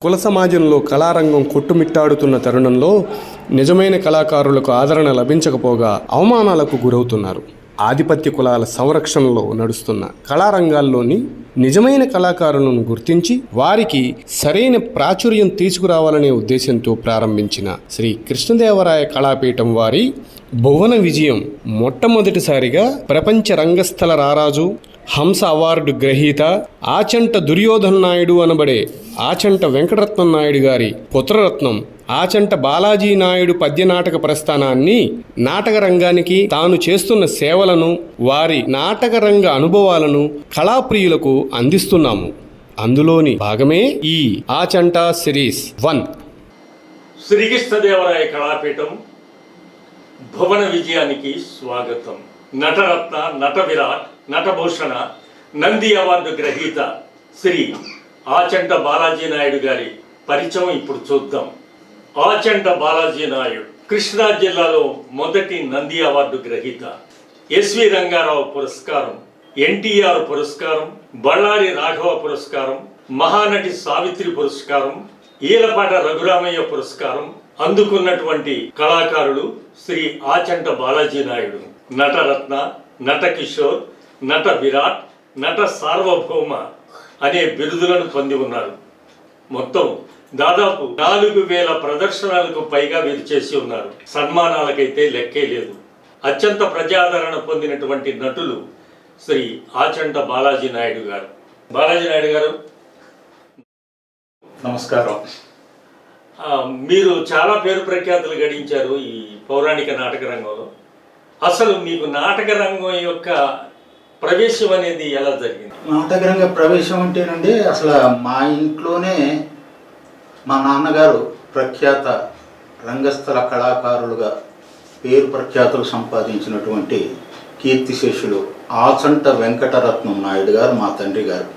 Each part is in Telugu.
కుల సమాజంలో కళారంగం కొట్టుమిట్టాడుతున్న తరుణంలో నిజమైన కళాకారులకు ఆదరణ లభించకపోగా అవమానాలకు గురవుతున్నారు. ఆధిపత్య కులాల సంరక్షణలో నడుస్తున్న కళారంగాల్లోని నిజమైన కళాకారులను గుర్తించి వారికి సరైన ప్రాచుర్యం తీసుకురావాలనే ఉద్దేశంతో ప్రారంభించిన శ్రీ కృష్ణదేవరాయ కళాపీఠం వారి భువన విజయం మొట్టమొదటిసారిగా ప్రపంచ రంగస్థల రారాజు, హంస అవార్డు గ్రహీత, ఆచంట దుర్యోధన నాయుడు అనబడే ఆచంట వెంకటరత్నం నాయుడు గారి పుత్రరత్నం ఆచంట బాలాజీ నాయుడు పద్యనాటక ప్రస్థానాన్ని, నాటక రంగానికి తాను చేస్తున్న సేవలను, వారి నాటక రంగ అనుభవాలను కళాప్రియులకు అందిస్తున్నాము. అందులోని భాగమే ఈ ఆచంట సిరీస్ 1. శ్రీకృష్ణదేవరాయ కళాపీఠం భువన విజయానికి స్వాగతం. నటరత్న, నట విరాట్, నటభూషణ, నంది అవార్డు గ్రహీత శ్రీ ఆచంట బాలాజీ నాయుడు గారి పరిచయం ఇప్పుడు చూద్దాం. ఆచంట బాలాజీ నాయుడు కృష్ణా జిల్లాలో మొదటి నంది అవార్డు గ్రహీత. ఎస్వి రంగారావు పురస్కారం, ఎన్టీఆర్ పురస్కారం, బళ్ళారి రాఘవ పురస్కారం, మహానటి సావిత్రి పురస్కారం, ఈలపాట రఘురామయ్య పురస్కారం అందుకున్నటువంటి కళాకారుడు శ్రీ ఆచంట బాలాజీ నాయుడు. నటరత్న, నట కిషోర్, నట విరాట్, నట సార్వభౌమ అనే బిరుదులను పొంది ఉన్నారు. మొత్తం దాదాపు 4000 ప్రదర్శనలకు పైగా వీరు చేసి ఉన్నారు. సన్మానాలకైతే లెక్కే లేదు. అత్యంత ప్రజాదరణ పొందినటువంటి నటులు శ్రీ ఆచంట బాలాజీ నాయుడు గారు. బాలాజీ నాయుడు గారు నమస్కారం. మీరు చాలా పేరు ప్రఖ్యాతులు గడించారు ఈ పౌరాణిక నాటక రంగంలో. అసలు మీకు నాటక రంగం యొక్క ప్రవేశం అనేది ఎలా జరిగింది? నాటక రంగ ప్రవేశం అంటేనండి, అసలు మా ఇంట్లోనే మా నాన్నగారు ప్రఖ్యాత రంగస్థల కళాకారులుగా పేరు ప్రఖ్యాతులు సంపాదించినటువంటి కీర్తిశేషులు ఆచంట వెంకటరత్నం నాయుడు గారు మా తండ్రి గారు.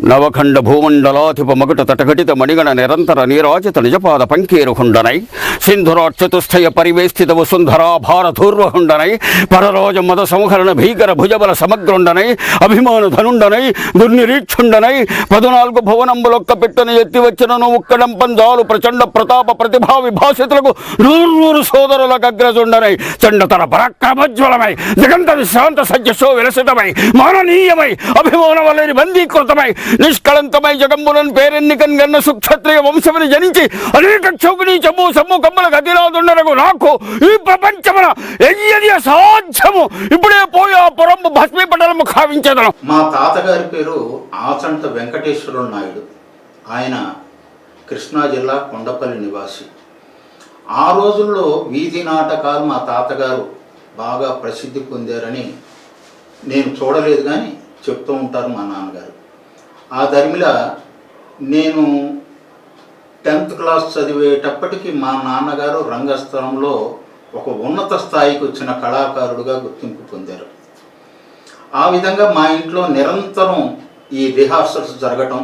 నవఖండ భూమండలాధిప మగుట తటఘటిత మణిగణ నిరంతర నీరాజిత నిజపాద పంకేరుహుండనై సింధురాచతుస్థయ పరివేష్టిత వసుంధరా భారధూర్వహుండనై పరరోజ మద సంహరణ భీకర భుజబల సమగ్రుండనై అభిమాన ధనుండనై దుర్నిరీక్షుండనై 14 భువనంబులొక్క పెట్టని ఎత్తి వచ్చినను ఉక్కడం పంజాలు ప్రచండ ప్రతాప ప్రతిభా విభాసితులకు నూరు సోదరులకు అగ్రజుండనై చండతర పరాక్రమజ్వలమై జగంత విశ్రాంత సజ్జశో విలసితమై మాననీయమై అభిమానవలేని బందీకృతమై నిష్కళంకమై జగంబులను పేరెన్నికన్ గన్న సుక్షత్రియ వంశముని జనించి అనేక చౌకుని చమ్ము సమ్ము కమ్మల గతిరాదుండరకు నాకు ఈ ప్రపంచమున ఎయ్యది అసాధ్యము. ఇప్పుడే పోయి ఆ పురంబు భస్మీపటలము ఖావించేదను. మా తాతగారి పేరు ఆచంట వెంకటేశ్వర నాయుడు. ఆయన కృష్ణా జిల్లా కొండపల్లి నివాసి. ఆ రోజుల్లో వీధి నాటకాలు మా తాతగారు బాగా ప్రసిద్ధి పొందారని నేను చూడలేదు, కానీ చెప్తూ ఉంటారు మా నాన్నగారు. ఆ దరిమిల నేను 10th క్లాస్ చదివేటప్పటికి మా నాన్నగారు రంగస్థలంలో ఒక ఉన్నత స్థాయికి వచ్చిన కళాకారుడుగా గుర్తింపు పొందారు. ఆ విధంగా మా ఇంట్లో నిరంతరం ఈ రిహార్సల్స్ జరగటం,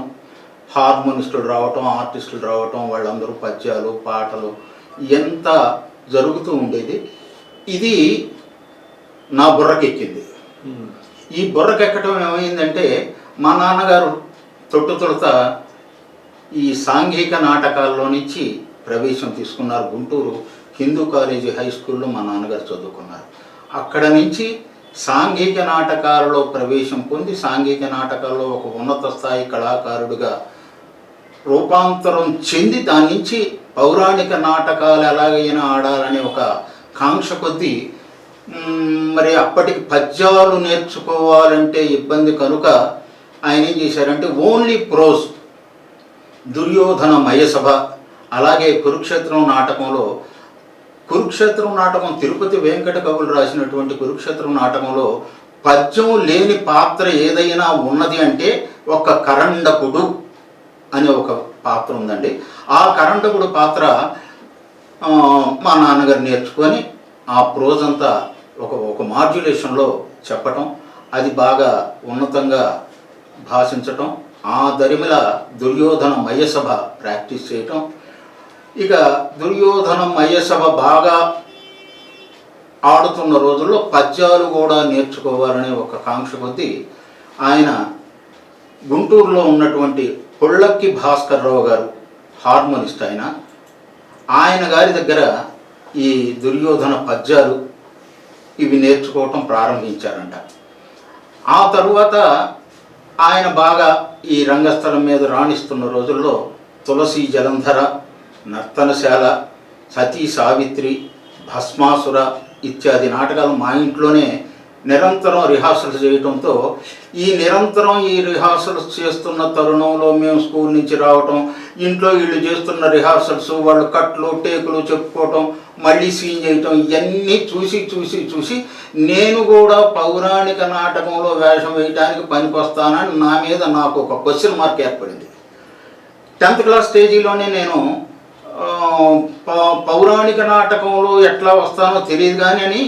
హార్మోనిస్టులు రావటం, ఆర్టిస్టులు రావటం, వాళ్ళందరూ పద్యాలు పాటలు ఎంత జరుగుతూ ఉండేది. ఇది నా బుర్రకెక్కింది. ఈ బుర్రకెక్కడం ఏమైందంటే, మా నాన్నగారు తొట్టుతొడత ఈ సాంఘిక నాటకాల్లో నుంచి ప్రవేశం తీసుకున్నారు. గుంటూరు హిందూ కాలేజీ హై స్కూల్లో మా నాన్నగారు చదువుకున్నారు. అక్కడ నుంచి సాంఘిక నాటకాలలో ప్రవేశం పొంది సాంఘిక నాటకాల్లో ఒక ఉన్నత స్థాయి కళాకారుడిగా రూపాంతరం చెంది దాని నుంచి పౌరాణిక నాటకాలు ఎలాగైనా ఆడాలనే ఒక కాంక్ష కొద్దీ మరి అప్పటికి పద్యాలు నేర్చుకోవాలంటే ఇబ్బంది కనుక ఆయన ఏం చేశారంటే ఓన్లీ ప్రోజ్, దుర్యోధన మయసభ, అలాగే కురుక్షేత్రం నాటకంలో, కురుక్షేత్రం నాటకం తిరుపతి వెంకట కవులు రాసినటువంటి కురుక్షేత్రం నాటకంలో పద్యం లేని పాత్ర ఏదైనా ఉన్నది అంటే ఒక కరండకుడు అనే ఒక పాత్ర ఉందండి. ఆ కరండకుడు పాత్ర మా నాన్నగారు నేర్చుకొని ఆ ప్రోజ్ అంతా ఒక మాడ్యులేషన్లో చెప్పటం, అది బాగా ఉన్నతంగా భాషించటం, ఆ దరిమిల దుర్యోధన మయసభ ప్రాక్టీస్ చేయటం. ఇక దుర్యోధన మయసభ బాగా ఆడుతున్న రోజుల్లో పద్యాలు కూడా నేర్చుకోవాలనే ఒక కాంక్ష కొద్దీ ఆయన గుంటూరులో ఉన్నటువంటి పొళ్ళక్కి భాస్కర్ రావు గారు హార్మోనిస్ట్ ఆయన గారి దగ్గర ఈ దుర్యోధన పద్యాలు ఇవి నేర్చుకోవటం ప్రారంభించారంట. ఆ తరువాత ఆయన బాగా ఈ రంగస్థలం మీద రాణిస్తున్న రోజుల్లో తులసి జలంధర, నర్తనశాల, సతీ సావిత్రి, భస్మాసుర ఇత్యాది నాటకాలు మా ఇంట్లోనే నిరంతరం రిహార్సల్స్ చేయటంతో ఈ రిహార్సల్స్ చేస్తున్న తరుణంలో మేము స్కూల్ నుంచి రావటం, ఇంట్లో వీళ్ళు చేస్తున్న రిహార్సల్స్, వాళ్ళు కట్లు టేకులు చెప్పుకోవటం, మళ్ళీ సీన్ చేయటం, ఇవన్నీ చూసి నేను కూడా పౌరాణిక నాటకంలో వేషం వేయడానికి పనికొస్తానని నా మీద నాకు ఒక క్వశ్చన్ మార్క్ ఏర్పడింది. 10th క్లాస్ స్టేజీలోనే నేను పౌరాణిక నాటకంలో ఎట్లా వస్తానో తెలియదు కానీ అని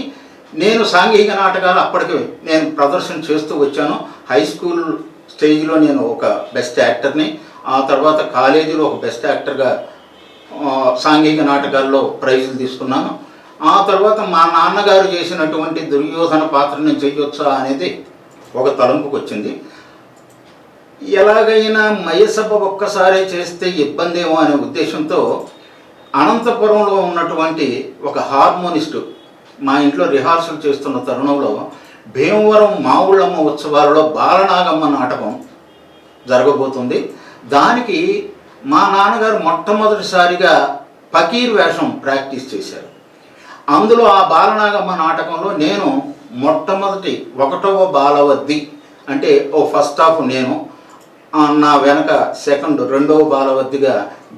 నేను సాంఘిక నాటకాలు అప్పటికే నేను ప్రదర్శన చేస్తూ వచ్చాను. హై స్కూల్ స్టేజ్లో నేను ఒక బెస్ట్ యాక్టర్ని, ఆ తర్వాత కాలేజీలో ఒక బెస్ట్ యాక్టర్గా సాంఘిక నాటకాల్లో ప్రైజులు తీసుకున్నాను. ఆ తర్వాత మా నాన్నగారు చేసినటువంటి దుర్యోధన పాత్ర నేను చేయొచ్చా అనేది ఒక తలంపుకు వచ్చింది. ఎలాగైనా మయసభ ఒక్కసారే చేస్తే ఇబ్బంది ఏమో అనే ఉద్దేశంతో అనంతపురంలో ఉన్నటువంటి ఒక హార్మోనిస్టు మా ఇంట్లో రిహార్సల్ చేస్తున్న తరుణంలో భీమవరం మావుళ్ళమ్మ ఉత్సవాలలో బాలనాగమ్మ నాటకం జరగబోతుంది. దానికి మా నాన్నగారు మొట్టమొదటిసారిగా ఫకీర్ వేషం ప్రాక్టీస్ చేశారు. అందులో ఆ బాలనాగమ్మ నాటకంలో నేను మొట్టమొదటి 1వ బాలవద్ది అంటే ఫస్ట్ హాఫ్ నేను, నా వెనక సెకండ్ 2వ బాలవద్దిగా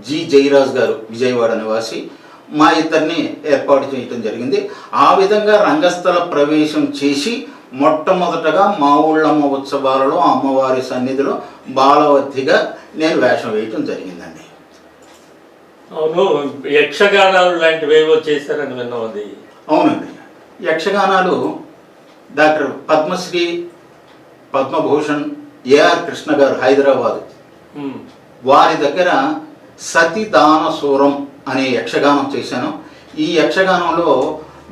జి జయరాజ్ గారు విజయవాడ నివాసి, మా ఇద్దరిని ఏర్పాటు చేయటం జరిగింది. ఆ విధంగా రంగస్థల ప్రవేశం చేసి మొట్టమొదటగా మా ఊళ్ళమ్మ ఉత్సవాలలో అమ్మవారి సన్నిధిలో బాలవద్దిగా నేను వేషం వేయటం జరిగిందండి. అవును, యక్షగానాలు లాంటివి ఏవో చేశారని విన్నాం. అది అవునండి, యక్షగానాలు డాక్టర్ పద్మశ్రీ పద్మభూషణ్ ఏఆర్ కృష్ణ గారు హైదరాబాద్, వారి దగ్గర సతిదాన సూరం అనే యక్షగానం చేశాను. ఈ యక్షగానంలో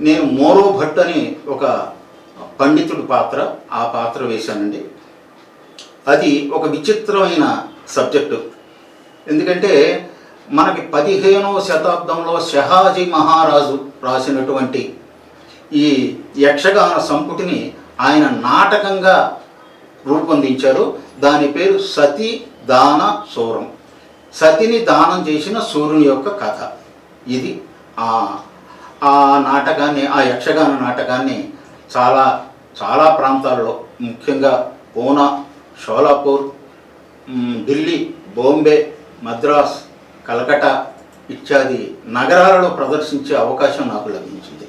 నేను మోరో భట్ అని ఒక పండితుడి పాత్ర, ఆ పాత్ర వేశానండి. అది ఒక విచిత్రమైన సబ్జెక్టు. ఎందుకంటే మనకి 15వ శతాబ్దంలో షహాజీ మహారాజు రాసినటువంటి ఈ యక్షగాన సంపుటిని ఆయన నాటకంగా రూపొందించారు. దాని పేరు సతి దాన సూరం. సతిని దానం చేసిన సూర్యుని యొక్క కథ. ఇది ఆ నాటకాన్ని, ఆ యక్షగాన నాటకాన్ని చాలా చాలా ప్రాంతాల్లో, ముఖ్యంగా పూనా, షోలాపూర్, ఢిల్లీ, బాంబే, మద్రాస్, కలకట్టా ఇత్యాది నగరాలలో ప్రదర్శించే అవకాశం నాకు లభించింది.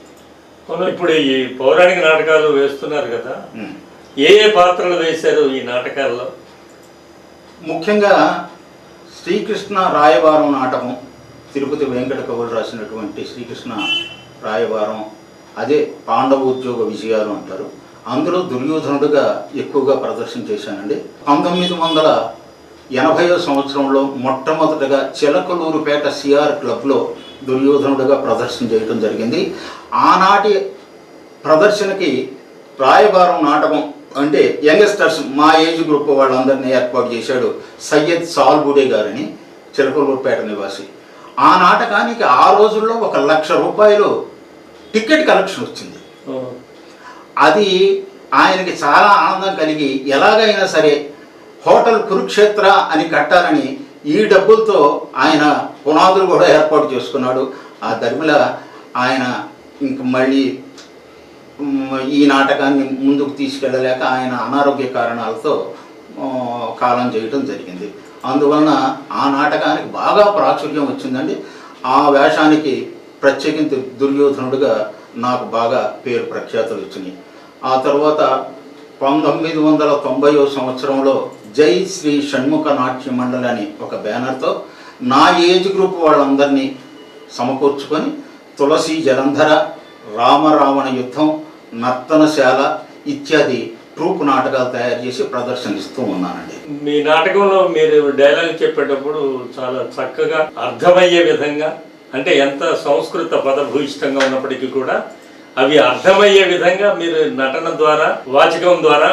ఇప్పుడు ఈ పౌరాణిక నాటకాలు వేస్తున్నారు కదా, ఏ పాత్రలు వేశారు ఈ నాటకాల్లో? ముఖ్యంగా శ్రీకృష్ణ రాయబారం నాటకం, తిరుపతి వెంకట కవులు రాసినటువంటి శ్రీకృష్ణ రాయబారం, అదే పాండవోద్యోగ విజయాలు అంటారు. అందులో దుర్యోధనుడిగా ఎక్కువగా ప్రదర్శన చేశానండి. 1980వ సంవత్సరంలో మొట్టమొదటగా చిలకలూరుపేట సిఆర్ క్లబ్లో దుర్యోధనుడిగా ప్రదర్శన చేయడం జరిగింది. ఆనాటి ప్రదర్శనకి రాయబారం నాటకం అంటే యంగస్టర్స్, మా ఏజ్ గ్రూప్ వాళ్ళందరినీ ఏర్పాటు చేశాడు సయ్యద్ సాల్బుడే గారని, చిలకలూరుపేట నివాసి. ఆ నాటకానికి ఆ రోజుల్లో 1 లక్ష రూపాయలు టికెట్ కలెక్షన్ వచ్చింది. అది ఆయనకి చాలా ఆనందం కలిగి ఎలాగైనా సరే హోటల్ కురుక్షేత్ర అని కట్టాలని ఈ డబ్బులతో ఆయన పునాదులు కూడా ఏర్పాటు చేసుకున్నాడు. ఆ ధర్మిల ఆయన ఇంక మళ్ళీ ఈ నాటకాన్ని ముందుకు తీసుకెళ్ళలేక ఆయన అనారోగ్య కారణాలతో కాలం చేయటం జరిగింది. అందువలన ఆ నాటకానికి బాగా ప్రాచుర్యం వచ్చిందండి. ఆ వేషానికి ప్రత్యేకించి దుర్యోధనుడిగా నాకు బాగా పేరు ప్రఖ్యాతులు వచ్చినాయి. ఆ తర్వాత 1990వ సంవత్సరంలో జై శ్రీ షణ్ముఖ నాట్య మండలి అని ఒక బ్యానర్తో నా ఏజ్ గ్రూప్ వాళ్ళందరినీ సమకూర్చుకొని తులసి జలంధర, రామరావణ యుద్ధం, నర్తనశాల ఇత్యాది ట్రూప్ నాటకాలు తయారు చేసి ప్రదర్శనిస్తూ ఉన్నానండి. మీ నాటకంలో మీరు డైలాగ్ చెప్పేటప్పుడు చాలా చక్కగా అర్థమయ్యే విధంగా, అంటే ఎంత సంస్కృత పదభూయిష్టంగా ఉన్నప్పటికీ కూడా అవి అర్థమయ్యే విధంగా మీరు నటన ద్వారా, వాచకం ద్వారా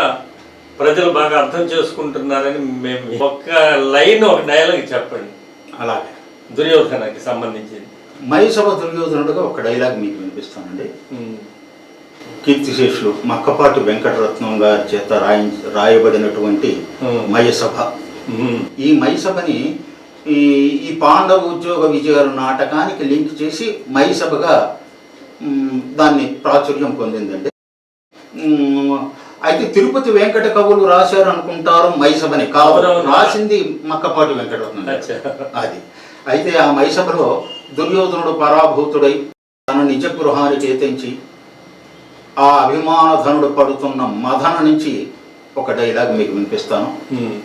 ప్రజలు బాగా అర్థం చేసుకుంటున్నారని మేము ఒక లైన్ ఒక డైలాగ్ చెప్పండి అలాగే దుర్యోధనకి సంబంధించింది. మైసభ దుర్యోధనుడుగా ఒక డైలాగ్ మీకు వినిపిస్తానండి. కీర్తిశేషులు మక్కపాటి వెంకటరత్నం గారి చేత రాయబడినటువంటి మయసభ. ఈ మైసభని ఈ పాండవ ఉద్యోగ విజయాలు నాటకానికి లింక్ చేసి మైసభగా దాన్ని ప్రాచుర్యం పొందిందండి. అయితే తిరుపతి వెంకట కవులు రాశారు అనుకుంటారు మైసభని, కావు రాసింది మక్కపాటి వెంకటరత్నం అది. అయితే ఆ మైసభలో దుర్యోధనుడు పరాభూతుడై తన నిజ గృహానికి ఏతించి ఆ అభిమానధనుడు పడుతున్న మదన నుంచి ఒక డైలాగ్ మీకు వినిపిస్తాను.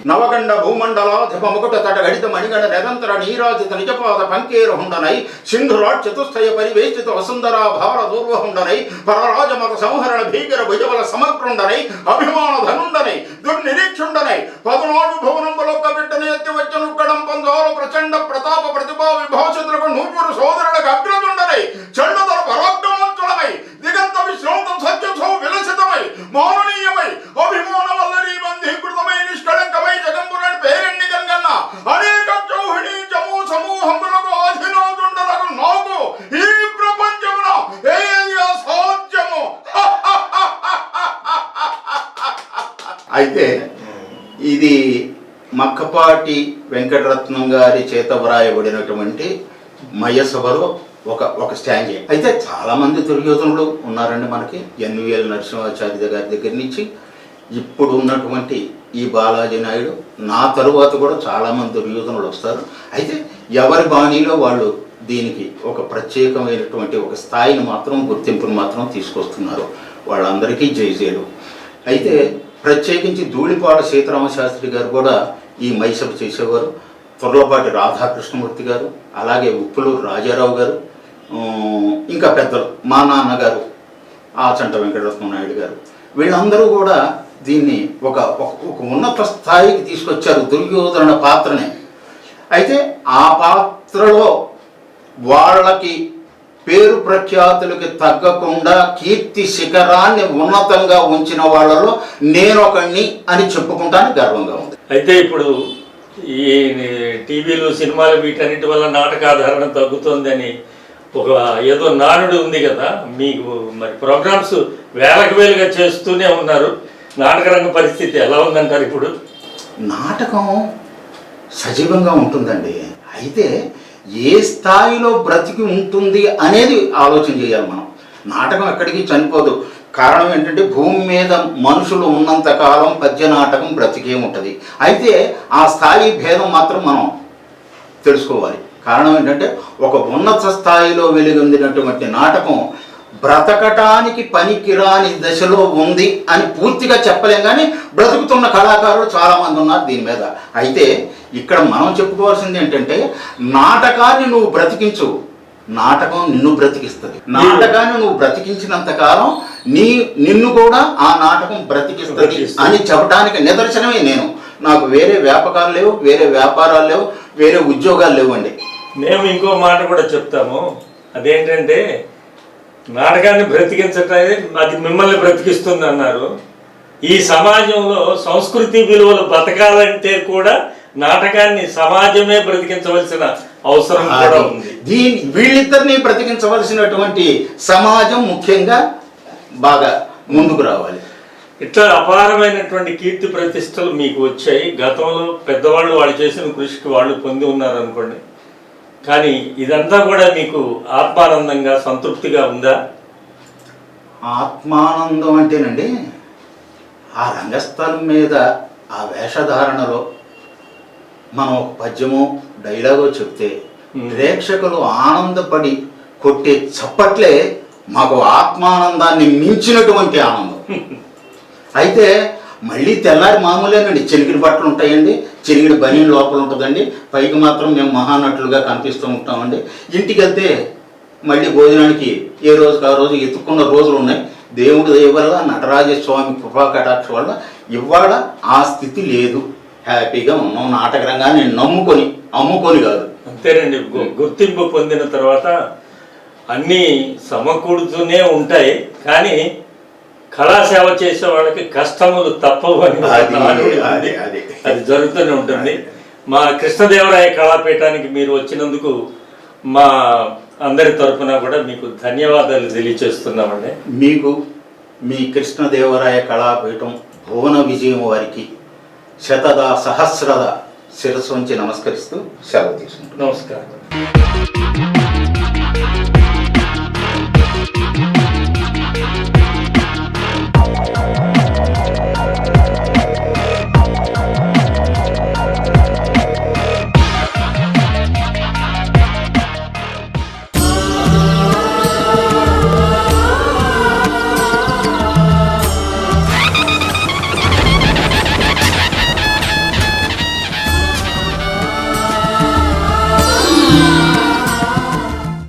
నవగండ భూమండలాధిప ముకుట తట గడిత మణిగణ నిరంతర నీరాజిత నిజపాద పంకేరహుండనై సింధురాట్ చతుస్థయ పరివేష్టిత వసుంధరా భార దూర్వహుండనై పరరాజమత సంహరణ భీకర భుజబల సమగ్రుండనై అభిమాన ధనుండనై దుర్నిరీక్షుండనై 14 భువనంబులొక్క బిడ్డని ఎత్తి వచ్చను కడం పంజాల ప్రచండ ప్రతాప ప్రతిభా విభాషతులకు 100 సోదరులకు అగ్రదుండనై చండదల పరాక్రమంతుడనై దిగంత విశ్రాంతం సత్యసౌ విలసితమై మాననీయమై అభిమాన వల్లరీ బంధీకృతమై నిష్కళంకమై జగంబురని పేరెన్ని కన్నా అనేక చౌహిణి జము సమూహములకు అధినాదుండలకు నాకు ఈ ప్రపంచమున ఏది అసాధ్యము. అయితే ఇది మక్కపాటి వెంకటరత్నం గారి చేత వ్రాయబడినటువంటి మయసభలో ఒక స్టాంజే. అయితే చాలామంది దుర్యోధనులు ఉన్నారండి మనకి. ఎన్విఎల్ నరసింహాచార్య గారి దగ్గర నుంచి ఇప్పుడు ఉన్నటువంటి ఈ బాలాజీ నాయుడు, నా తరువాత కూడా చాలామంది దుర్యోధనులు వస్తారు. అయితే ఎవరి బాణీలో వాళ్ళు దీనికి ఒక ప్రత్యేకమైనటువంటి ఒక స్థాయిని మాత్రం, గుర్తింపును మాత్రం తీసుకొస్తున్నారు. వాళ్ళందరికీ జైజేలు. అయితే ప్రత్యేకించి ధూళిపాడ సీతారామశాస్త్రి గారు కూడా ఈ మైసభ చేసేవారు. త్వరలపాటి రాధాకృష్ణమూర్తి గారు, అలాగే ఉప్పులూరు రాజారావు గారు, ఇంకా పెద్దలు మా నాన్నగారు ఆచంట వెంకటరత్నం నాయుడు గారు, వీళ్ళందరూ కూడా దీన్ని ఒక ఉన్నత స్థాయికి తీసుకొచ్చారు దుర్యోధన పాత్రని. అయితే ఆ పాత్రలో వాళ్ళకి పేరు ప్రఖ్యాతులకి తగ్గకుండా కీర్తి శిఖరాన్ని ఉన్నతంగా ఉంచిన వాళ్ళలో నేనొకడిని అని చెప్పుకుంటానికి గర్వంగా ఉంది. అయితే ఇప్పుడు ఈ టీవీలు సినిమాలు వీటన్నిటి వల్ల నాటకాధారణ తగ్గుతుందని ఒక ఏదో నానుడు ఉంది కదా, మీకు మరి ప్రోగ్రామ్స్ వేలుగా చేస్తూనే ఉన్నారు. నాటకరంగ పరిస్థితి ఎలా ఉందంటారు ఇప్పుడు? నాటకం సజీవంగా ఉంటుందండి. అయితే ఏ స్థాయిలో బ్రతికి ఉంటుంది అనేది ఆలోచన చేయాలి మనం. నాటకం ఎక్కడికి చనిపోదు. కారణం ఏంటంటే భూమి మీద మనుషులు ఉన్నంత కాలం పద్య నాటకం బ్రతికే ఉంటుంది. అయితే ఆ స్థాయి భేదం మాత్రం మనం తెలుసుకోవాలి. కారణం ఏంటంటే ఒక ఉన్నత స్థాయిలో వెలుగొందినటువంటి నాటకం బ్రతకటానికి పనికిరాని దశలో ఉంది అని పూర్తిగా చెప్పలేం, కానీ బ్రతుకుతున్న కళాకారులు చాలామంది ఉన్నారు దీని మీద. అయితే ఇక్కడ మనం చెప్పుకోవాల్సింది ఏంటంటే నాటకాన్ని నువ్వు బ్రతికించు, నాటకం నిన్ను బ్రతికిస్తుంది. నాటకాన్ని నువ్వు బ్రతికించినంత కాలం నిన్ను కూడా ఆ నాటకం బ్రతికిస్తుంది అని చెప్పడానికి నిదర్శనమే నేను. నాకు వేరే వ్యాపకాలు లేవు, వేరే వ్యాపారాలు లేవు, వేరే ఉద్యోగాలు లేవండి. మేము ఇంకో మాట కూడా చెప్తాము. అదేంటంటే నాటకాన్ని బ్రతికించటమే అది మిమ్మల్ని బ్రతికిస్తుంది అన్నారు. ఈ సమాజంలో సంస్కృతి విలువలు బతకాలంటే కూడా నాటకాన్ని సమాజమే బ్రతికించవలసిన అవసరం కూడా ఉంది. వీళ్ళిద్దరిని బ్రతికించవలసినటువంటి సమాజం ముఖ్యంగా బాగా ముందుకు రావాలి. ఇట్లా అపారమైనటువంటి కీర్తి ప్రతిష్టలు మీకు వచ్చాయి. గతంలో పెద్దవాళ్ళు వాళ్ళు చేసిన కృషికి వాళ్ళు పొంది ఉన్నారు అనుకోండి. కానీ ఇదంతా కూడా మీకు ఆత్మానందంగా సంతృప్తిగా ఉందా? ఆత్మానందం అంటేనండి ఆ రంగస్థలం మీద ఆ వేషధారణలో మనం ఒక పద్యమో డైలాగో చెప్తే ప్రేక్షకులు ఆనందపడి కొట్టే చప్పట్లే మాకు ఆత్మానందాన్ని మించినటువంటి ఆనందం. అయితే మళ్ళీ తెల్లారి మామూలేనండి, చెనిగిడి బట్టలు ఉంటాయండి, చెనిగిడి బనీన్ లోపల ఉంటుందండి, పైకి మాత్రం మేము మహానటులుగా కనిపిస్తూ ఉంటామండి. ఇంటికి వెళ్తే మళ్ళీ భోజనానికి ఏ రోజుకి ఆ రోజు ఎత్తుక్కున్న రోజులు ఉన్నాయి. దేవుడి దయ వల్ల నటరాజస్వామి కృపా కటాక్ష వల్ల ఇవాళ ఆ స్థితి లేదు. హ్యాపీగా ఉన్నాం. నాటక రంగాన్ని అమ్ముకొని కాదు. అంతేనండి. గుర్తింపు పొందిన తర్వాత అన్నీ సమకూడుతూనే ఉంటాయి. కానీ కళాసేవ చేసే వాళ్ళకి కష్టములు తప్పవు అని ఒక అది- నానుడి ఉంది. అది- అది. అది జరుగుతూనే ఉంటుంది. మా కృష్ణదేవరాయ కళాపీఠానికి మీరు వచ్చినందుకు మా అందరి తరఫున కూడా మీకు ధన్యవాదాలు తెలియచేస్తున్నామండి. మీకు మీ కృష్ణదేవరాయ కళాపీఠం భువన విజయం వారికి శతద సహస్రద శిరస్సు వంచి నమస్కరిస్తూ సెలవు తీసుకుంటున్నాను. నమస్కారం.